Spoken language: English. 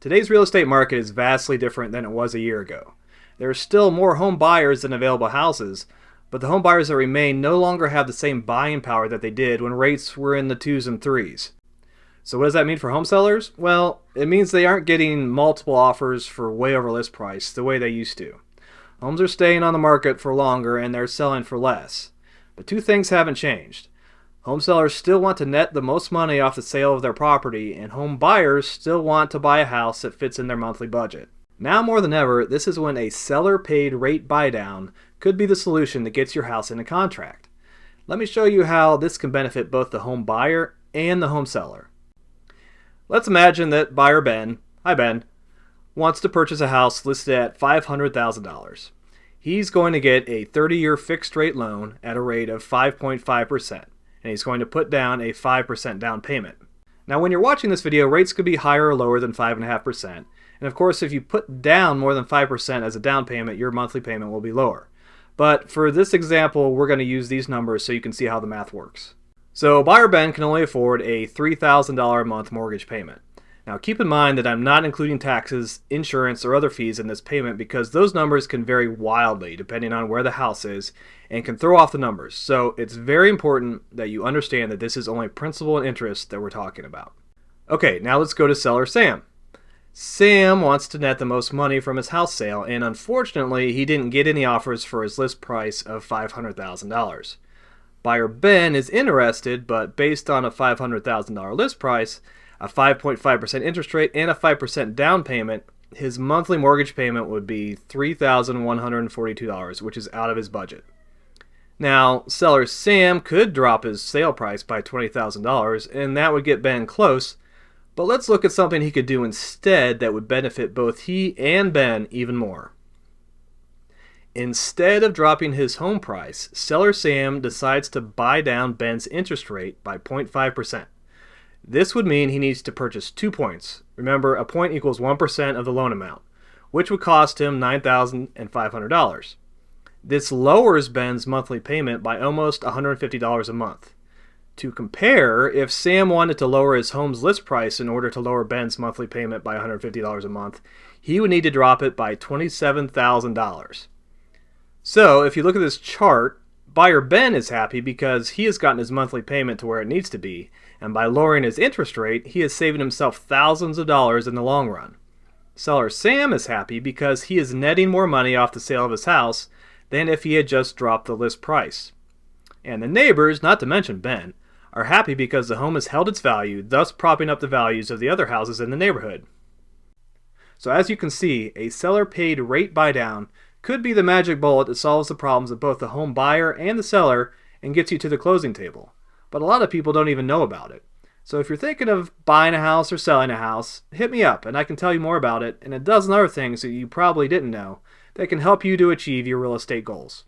Today's real estate market is vastly different than it was a year ago. There are still more home buyers than available houses, but the home buyers that remain no longer have the same buying power that they did when rates were in the 2s and 3s. So what does that mean for home sellers? Well, it means they aren't getting multiple offers for way over list price the way they used to. Homes are staying on the market for longer and they're selling for less. But two things haven't changed. Home sellers still want to net the most money off the sale of their property, and home buyers still want to buy a house that fits in their monthly budget. Now more than ever, this is when a seller paid rate buydown could be the solution that gets your house into contract. Let me show you how this can benefit both the home buyer and the home seller. Let's imagine that buyer Ben, hi Ben, wants to purchase a house listed at $500,000. He's going to get a 30-year fixed rate loan at a rate of 5.5%. And he's going to put down a 5% down payment. Now when you're watching this video, rates could be higher or lower than 5.5%. And of course, if you put down more than 5% as a down payment, your monthly payment will be lower. But for this example, we're going to use these numbers so you can see how the math works. So buyer Ben can only afford a $3,000 a month mortgage payment. Now keep in mind that I'm not including taxes, insurance, or other fees in this payment because those numbers can vary wildly depending on where the house is and can throw off the numbers. So it's very important that you understand that this is only principal and interest that we're talking about. Okay, now let's go to seller Sam. Sam wants to net the most money from his house sale, and unfortunately he didn't get any offers for his list price of $500,000. Buyer Ben is interested, but based on a $500,000 list price, a 5.5% interest rate, and a 5% down payment, his monthly mortgage payment would be $3,142, which is out of his budget. Now, seller Sam could drop his sale price by $20,000, and that would get Ben close, but let's look at something he could do instead that would benefit both he and Ben even more. Instead of dropping his home price, seller Sam decides to buy down Ben's interest rate by 0.5%. This would mean he needs to purchase 2 points. Remember, a point equals 1% of the loan amount, which would cost him $9,500. This lowers Ben's monthly payment by almost $150 a month. To compare, if Sam wanted to lower his home's list price in order to lower Ben's monthly payment by $150 a month, he would need to drop it by $27,000. So, if you look at this chart, buyer Ben is happy because he has gotten his monthly payment to where it needs to be, and by lowering his interest rate, he is saving himself thousands of dollars in the long run. Seller Sam is happy because he is netting more money off the sale of his house than if he had just dropped the list price. And the neighbors, not to mention Ben, are happy because the home has held its value, thus propping up the values of the other houses in the neighborhood. So as you can see, a seller paid rate buydown could be the magic bullet that solves the problems of both the home buyer and the seller and gets you to the closing table. But a lot of people don't even know about it. So if you're thinking of buying a house or selling a house, hit me up and I can tell you more about it and a dozen other things that you probably didn't know that can help you to achieve your real estate goals.